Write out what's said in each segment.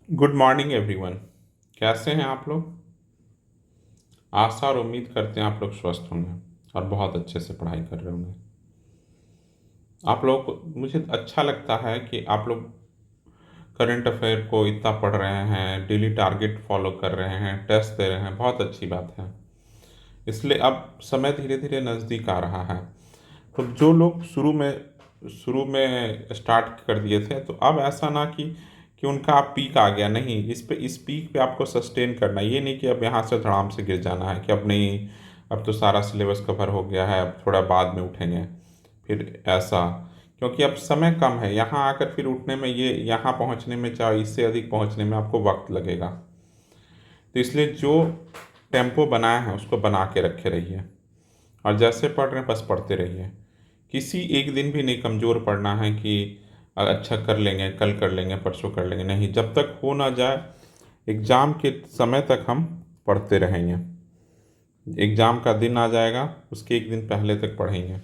Good morning everyone. कैसे हैं आप लोग? आशा और उम्मीद करते हैं आप लोग स्वस्थ होंगे और बहुत अच्छे से पढ़ाई कर रहे होंगे। आप लोग मुझे अच्छा लगता है कि आप लोग करंट अफेयर को इतना पढ़ रहे हैं, डेली टारगेट फॉलो कर रहे हैं, टेस्ट दे रहे हैं, बहुत अच्छी बात है। इसलिए अब समय धीरे धीरे नज़दीक आ रहा है। तो जो लोग शुरू में स्टार्ट कर दिए थे, तो अब ऐसा ना कि उनका आप पीक आ गया, नहीं, इस पीक पे आपको सस्टेन करना है। ये नहीं कि अब यहाँ से धड़ाम से गिर जाना है कि अब नहीं, अब तो सारा सिलेबस कवर हो गया है, अब थोड़ा बाद में उठेंगे फिर ऐसा। क्योंकि अब समय कम है, यहाँ आकर फिर उठने में, ये यहाँ पहुँचने में, चाहे इससे अधिक पहुँचने में आपको वक्त लगेगा। तो इसलिए जो टेम्पो बनाया है उसको बना के रखे रहिए, और जैसे पढ़ रहे हैं बस पढ़ते रहिए। किसी एक दिन भी नहीं कमज़ोर पड़ना है कि अच्छा कर लेंगे, कल कर लेंगे, परसों कर लेंगे, नहीं। जब तक हो ना जाए एग्ज़ाम के समय तक हम पढ़ते रहेंगे। एग्ज़ाम का दिन आ जाएगा, उसके एक दिन पहले तक पढ़ेंगे।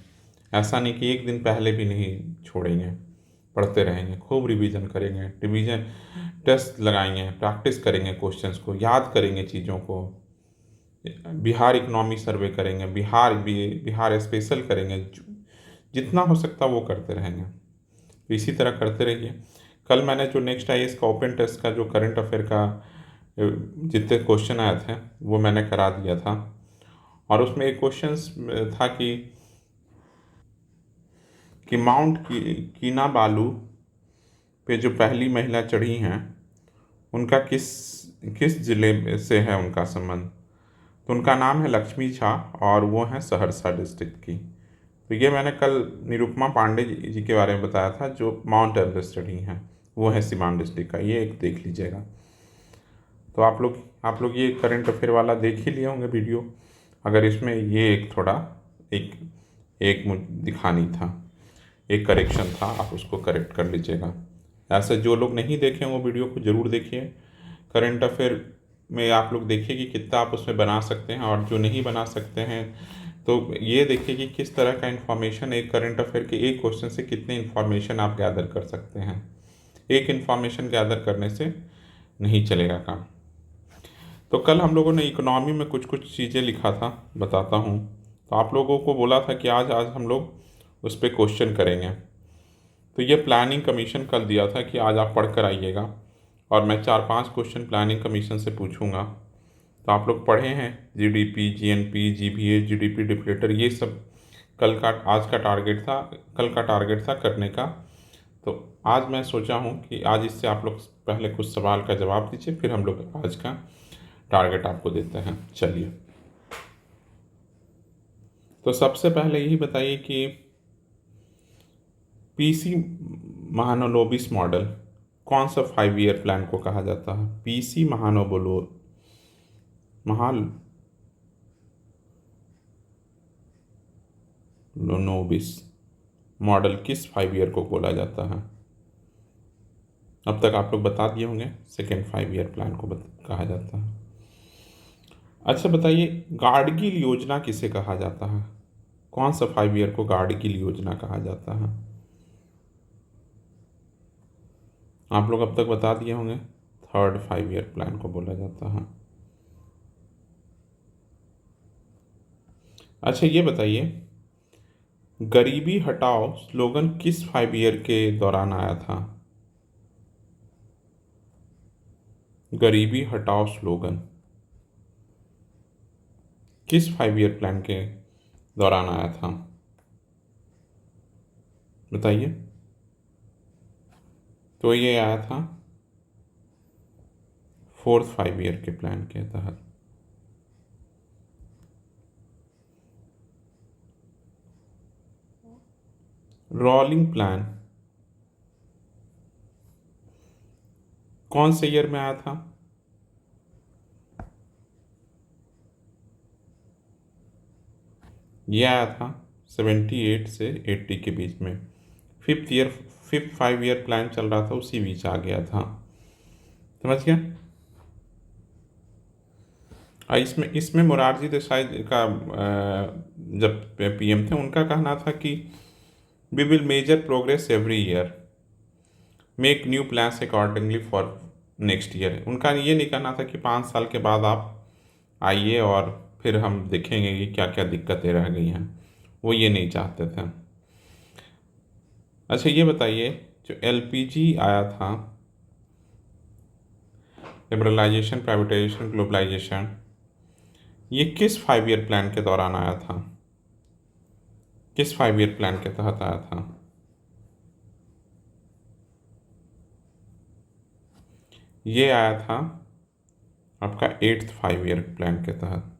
ऐसा नहीं कि एक दिन पहले भी नहीं छोड़ेंगे, पढ़ते रहेंगे, खूब रिवीजन करेंगे, रिवीजन टेस्ट लगाएंगे, प्रैक्टिस करेंगे, क्वेश्चंस को याद करेंगे, चीज़ों को। बिहार इकोनॉमी सर्वे करेंगे, बिहार स्पेशल करेंगे, जितना हो सकता वो करते रहेंगे। तो इसी तरह करते रहिए। कल मैंने जो नेक्स्ट आईएएस का ओपन टेस्ट का जो करंट अफेयर का जितने क्वेश्चन आए थे वो मैंने करा दिया था। और उसमें एक क्वेश्चन था कि माउंट कीनाबालू पे जो पहली महिला चढ़ी हैं उनका किस किस जिले से है उनका संबंध। तो उनका नाम है लक्ष्मी झा और वो हैं सहरसा डिस्ट्रिक्ट की। तो ये मैंने कल निरुपमा पांडे जी के बारे में बताया था, जो माउंट एवरेस्ट चढ़ी हैं, वो है सिवान डिस्ट्रिक्ट का। ये एक देख लीजिएगा। तो आप लोग ये करंट अफेयर वाला देख ही लिए होंगे वीडियो। अगर इसमें ये एक थोड़ा एक एक दिखानी था, एक करेक्शन था, आप उसको करेक्ट कर लीजिएगा। ऐसे जो लोग नहीं देखें वो वीडियो को ज़रूर देखिए। करंट अफेयर में आप लोग देखिए कि कितना आप उसमें बना सकते हैं, और जो नहीं बना सकते हैं तो ये देखिए कि किस तरह का इन्फॉर्मेशन, एक करंट अफेयर के एक क्वेश्चन से कितने इन्फॉर्मेशन आप गैदर कर सकते हैं। एक इन्फॉर्मेशन गैदर करने से नहीं चलेगा काम। तो कल हम लोगों ने इकोनॉमी में कुछ कुछ चीज़ें लिखा था, बताता हूँ। तो आप लोगों को बोला था कि आज आज हम लोग उस पर क्वेश्चन करेंगे। तो ये प्लानिंग कमीशन कल दिया था कि आज आप पढ़ कर आइएगा, और मैं 4-5 क्वेश्चन प्लानिंग कमीशन से पूछूंगा। तो आप लोग पढ़े हैं GDP, GNP, GBA, GDP deflator, ये सब आज का टारगेट था, कल का टारगेट था करने का। तो आज मैं सोचा हूँ कि आज इससे आप लोग पहले कुछ सवाल का जवाब दीजिए, फिर हम लोग आज का टारगेट आपको देते हैं। चलिए, तो सबसे पहले यही बताइए कि पीसी महानोबिस मॉडल कौन सा 5 ईयर प्लान को कहा जाता है? पीसी महानोबिस मॉडल किस 5 ईयर को बोला जाता है? अब तक आप लोग बता दिए होंगे, सेकेंड 5 ईयर प्लान को कहा जाता है। अच्छा बताइए, गाडगिल योजना किसे कहा जाता है? कौन सा 5 ईयर को गाडगिल योजना कहा जाता है? आप लोग अब तक बता दिए होंगे, थर्ड 5 ईयर प्लान को बोला जाता है। अच्छा ये बताइए, गरीबी हटाओ स्लोगन किस 5 ईयर के दौरान आया था? गरीबी हटाओ स्लोगन किस 5 ईयर प्लान के दौरान आया था? बताइए। तो ये आया था फोर्थ 5 ईयर के प्लान के तहत। रोलिंग प्लान कौन से ईयर में आया था? ये आया था 78 से 80 के बीच में। फिफ्थ 5 ईयर प्लान चल रहा था, उसी बीच आ गया था। समझ गया? इसमें इसमें मोरारजी देसाई का जब पीएम थे, उनका कहना था कि we will measure progress every year, make new plans accordingly for next year. उनका ये नहीं करना था कि 5 साल के बाद आप आइए और फिर हम देखेंगे कि क्या क्या दिक्कतें रह गई हैं, वो ये नहीं चाहते थे। अच्छा ये बताइए, जो एलपीजी आया था, लिबरलाइजेशन, प्राइवेटाइजेशन, ग्लोबलाइजेशन, ये किस 5 ईयर प्लान के दौरान आया था? किस 5 ईयर प्लान के तहत आया था? ये आया था आपका 8th 5 ईयर प्लान के तहत।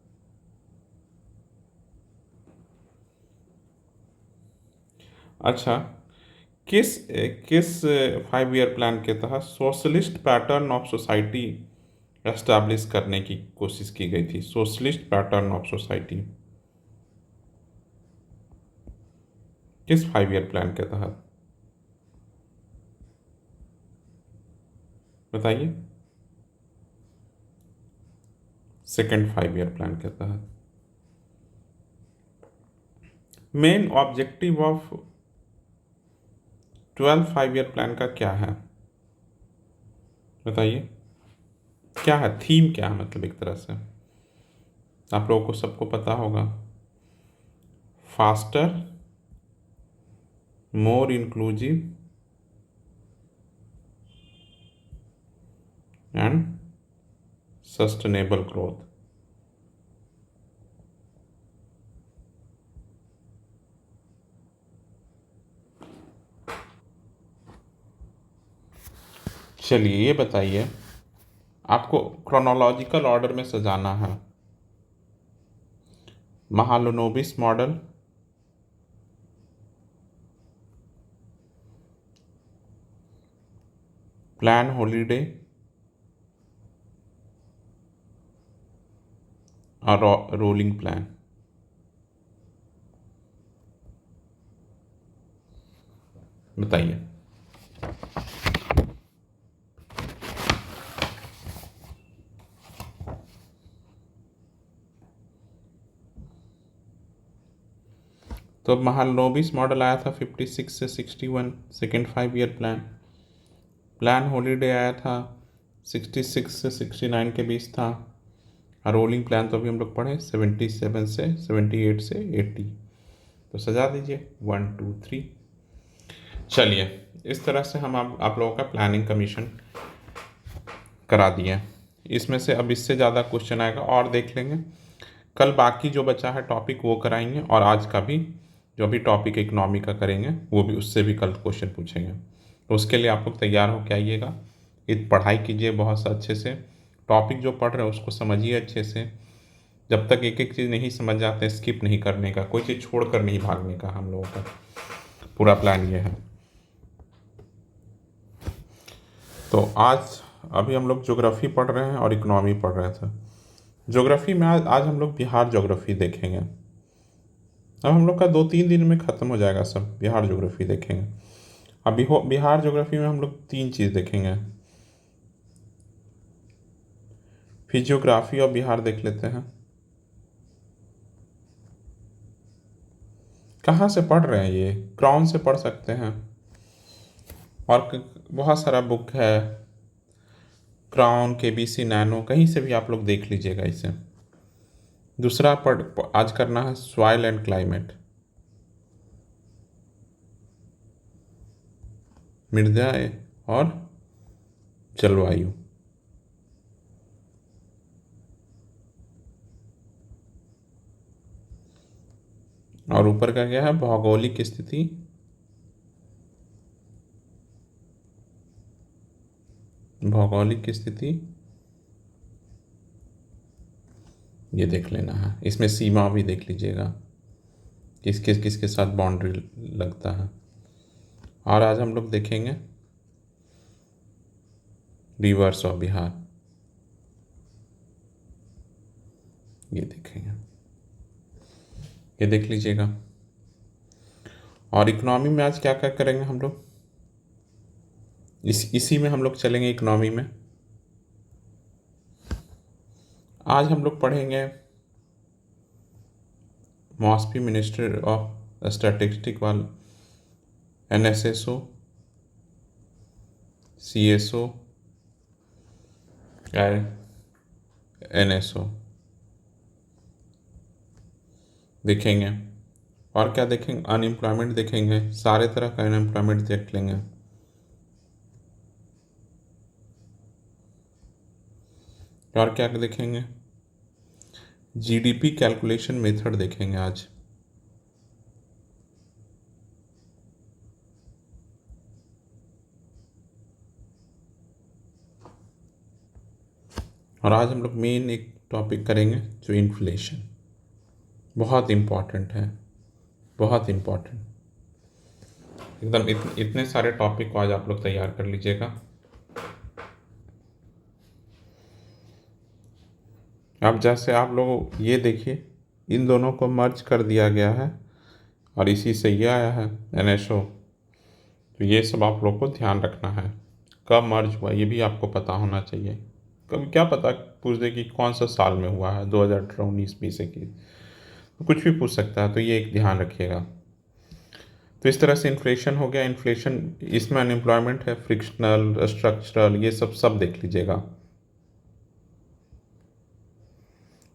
अच्छा, किस किस 5 ईयर प्लान के तहत socialist pattern of society establish करने की कोशिश की गई थी? सोशलिस्ट पैटर्न ऑफ सोसाइटी किस 5 ईयर प्लान के तहत? बताइए। सेकेंड 5 ईयर प्लान के तहत। Main objective of 12th 5 year plan का क्या है? बताइए, क्या है थीम, क्या है? मतलब एक तरह से आप लोगों को सबको पता होगा, faster, more inclusive and sustainable growth. चलिए ये बताइए, आपको क्रोनोलॉजिकल ऑर्डर में सजाना है। महालनोबिस मॉडल, प्लान हॉलीडे और रोलिंग प्लान। बताइए। तो महालनोबिस मॉडल आया था 56 से 61, second 5 year plan. Plan holiday आया था 66 से 69 के बीच था। और रोलिंग प्लान तो अभी हम लोग पढ़े 77 से 78 से 80। तो सजा दीजिए 1 2 3। चलिए, इस तरह से हम आप लोगों का प्लानिंग कमीशन करा दिए। इसमें से अब इससे ज़्यादा क्वेश्चन आएगा और देख लेंगे। कल बाकी जो बचा है टॉपिक वो कराएंगे, और आज का भी जो भी टॉपिक इकोनॉमी का करेंगे वो भी, उससे भी कल क्वेश्चन पूछेंगे। तो उसके लिए आप लोग तैयार होकर आइएगा। पढ़ाई कीजिए बहुत सा अच्छे से, टॉपिक जो पढ़ रहे हैं उसको समझिए अच्छे से। जब तक एक एक चीज़ नहीं समझ जाते स्किप नहीं करने का, कोई चीज़ छोड़ कर नहीं भागने का। हम लोगों का पूरा प्लान ये है। तो आज अभी हम लोग ज्योग्राफी पढ़ रहे हैं और इकोनॉमी पढ़ रहे थे। ज्योग्राफी में आज हम लोग बिहार ज्योग्राफी देखेंगे। अब हम लोग का 2-3 दिन में ख़त्म हो जाएगा सब, बिहार ज्योग्राफी देखेंगे। अभी बिहार ज्योग्राफी में हम लोग 3 चीज़ देखेंगे। फिजियोग्राफी और बिहार देख लेते हैं। कहाँ से पढ़ रहे हैं? ये क्राउन से पढ़ सकते हैं, और बहुत सारा बुक है, क्राउन, केबीसी नैनो, कहीं से भी आप लोग देख लीजिएगा इसे। दूसरा आज करना है सॉइल एंड क्लाइमेट, मृदा और जलवायु। और ऊपर का क्या है? भौगोलिक स्थिति, भौगोलिक स्थिति ये देख लेना है। इसमें सीमा भी देख लीजिएगा, किसके साथ बाउंड्री लगता है। और आज हम लोग देखेंगे रिवर्स ऑफ बिहार, ये देखेंगे, ये देख लीजिएगा। और इकोनॉमी में आज क्या क्या करेंगे हम लोग, इसी में हम लोग चलेंगे इकोनॉमी में। आज हम लोग पढ़ेंगे मॉस्पी, मिनिस्ट्री ऑफ स्टैटिस्टिक वाल, NSSO, CSO, NSO देखेंगे। और क्या देखेंगे? अनएम्प्लॉयमेंट देखेंगे, सारे तरह का अनएम्प्लॉयमेंट देख लेंगे। और क्या देखेंगे? GDP कैलकुलेशन मेथड देखेंगे आज। और आज हम लोग मेन एक टॉपिक करेंगे जो इन्फ्लेशन, बहुत इम्पॉर्टेंट है, बहुत इम्पॉर्टेंट एकदम। इतने सारे टॉपिक को आज आप लोग तैयार कर लीजिएगा। अब जैसे आप लोग ये देखिए, इन दोनों को मर्ज कर दिया गया है और इसी से ये आया है NSO। तो ये सब आप लोग को ध्यान रखना है, कब मर्ज हुआ ये भी आपको पता होना चाहिए। कभी क्या पता पूछ दे कि कौन सा साल में हुआ है, 2018, 19, 20, 21, तो कुछ भी पूछ सकता है। तो ये एक ध्यान रखिएगा। तो इस तरह से इन्फ्लेशन हो गया। इन्फ्लेशन, इसमें अनएम्प्लॉयमेंट है, फ्रिक्शनल, स्ट्रक्चरल, ये सब देख लीजिएगा।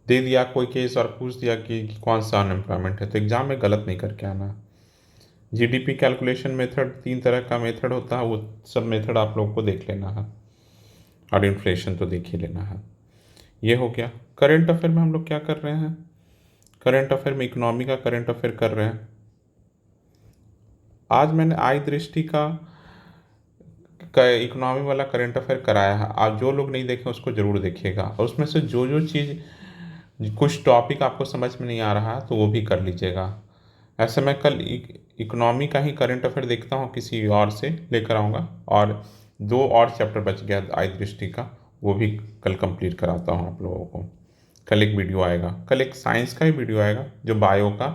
दे दिया कोई केस और पूछ दिया कि कौन सा अनएम्प्लॉयमेंट है, तो एग्जाम में गलत नहीं करके आना। GDP कैलकुलेशन मेथड, 3 तरह का मेथड होता है, वो सब मेथड आप लोगों को देख लेना है। और इन्फ्लेशन तो देख ही लेना है। ये हो गया। करंट अफेयर में हम लोग क्या कर रहे हैं? करंट अफेयर में इकोनॉमी का करंट अफेयर कर रहे हैं। आज मैंने आई दृष्टि का इकोनॉमी वाला करंट अफेयर कराया है। आप जो लोग नहीं देखें उसको ज़रूर देखिएगा, और उसमें से जो जो चीज़, कुछ टॉपिक आपको समझ में नहीं आ रहा तो वो भी कर लीजिएगा। ऐसे मैं कल इकोनॉमी का ही करंट अफेयर देखता हूँ, किसी और से लेकर आऊँगा, और 2 और चैप्टर बच गया आई दृष्टि का, वो भी कल कंप्लीट कराता हूँ आप लोगों को। कल एक वीडियो आएगा, कल एक साइंस का ही वीडियो आएगा, जो बायो का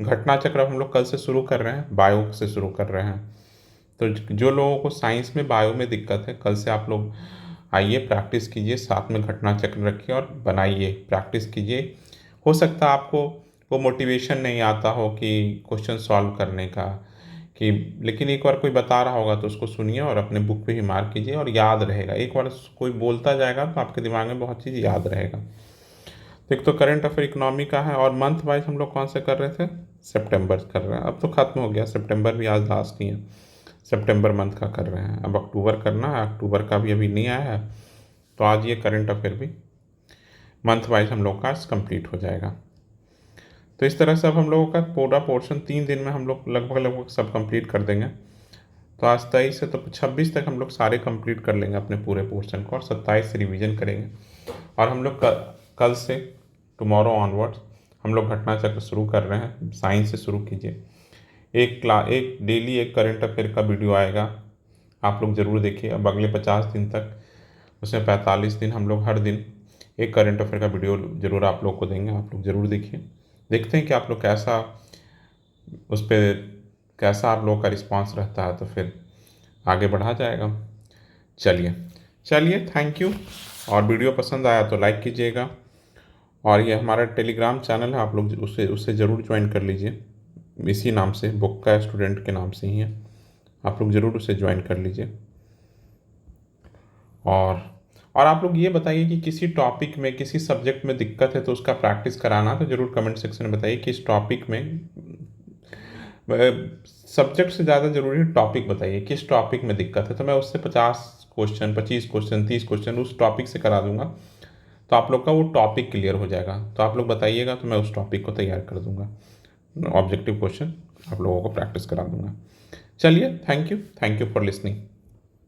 घटना चक्र हम लोग कल से शुरू कर रहे हैं, बायो से शुरू कर रहे हैं। तो जो लोगों को साइंस में, बायो में दिक्कत है, कल से आप लोग आइए, प्रैक्टिस कीजिए, साथ में घटना चक्र रखिए और बनाइए, प्रैक्टिस कीजिए। हो सकता है आपको वो मोटिवेशन नहीं आता हो कि क्वेश्चन सॉल्व करने का, कि लेकिन एक बार कोई बता रहा होगा तो उसको सुनिए और अपने बुक पे ही मार्क कीजिए और याद रहेगा। एक बार कोई बोलता जाएगा तो आपके दिमाग में बहुत चीज़ याद रहेगा। तो एक तो करंट अफेयर इकोनॉमी का है। और मंथ वाइज हम लोग कौन से कर रहे थे? सितंबर कर रहे हैं। अब तो ख़त्म हो गया सितंबर भी, आज लास्ट ही है। सितंबर मंथ का कर रहे हैं, अब अक्टूबर करना है। अक्टूबर का भी अभी नहीं आया है, तो आज ये करंट अफेयर भी मंथ वाइज हम लोग का कंप्लीट हो जाएगा। तो इस तरह से अब हम लोगों का पूरा पोर्शन 3 दिन में हम लोग लगभग सब कंप्लीट कर देंगे। तो आज 23 से तो 26 तक हम लोग सारे कंप्लीट कर लेंगे अपने पूरे पोर्शन को, और 27 से रिवीजन करेंगे। और हम लोग कल से टुमारो ऑनवर्ड्स हम लोग घटना चक्र शुरू कर रहे हैं। साइंस से शुरू कीजिए। एक डेली एक करंट अफेयर का वीडियो आएगा, आप लोग ज़रूर देखिए। अब अगले 50 दिन तक, उसमें 45 दिन हम लोग हर दिन एक करंट अफेयर का वीडियो ज़रूर आप लोग को देंगे, आप लोग ज़रूर देखिए। देखते हैं कि आप लोग कैसा, उस पर कैसा आप लोग का रिस्पांस रहता है, तो फिर आगे बढ़ा जाएगा। चलिए चलिए, थैंक यू। और वीडियो पसंद आया तो लाइक कीजिएगा। और ये हमारा टेलीग्राम चैनल है, आप लोग उससे ज़रूर ज्वाइन कर लीजिए। इसी नाम से, बुक का स्टूडेंट के नाम से ही है, आप लोग ज़रूर उसे ज्वाइन कर लीजिए। और आप लोग ये बताइए कि किसी टॉपिक में, किसी सब्जेक्ट में दिक्कत है तो उसका प्रैक्टिस कराना, तो ज़रूर कमेंट सेक्शन में बताइए कि इस टॉपिक में, सब्जेक्ट से ज़्यादा ज़रूरी है टॉपिक बताइए, किस टॉपिक में दिक्कत है, तो मैं उससे 50 क्वेश्चन, 25 क्वेश्चन, 30 क्वेश्चन उस टॉपिक से करा दूंगा। तो आप लोग का वो टॉपिक क्लियर हो जाएगा। तो आप लोग बताइएगा तो मैं उस टॉपिक को तैयार कर दूंगा, ऑब्जेक्टिव क्वेश्चन आप लोगों को प्रैक्टिस करा दूंगा। चलिए, थैंक यू फॉर लिसनिंग।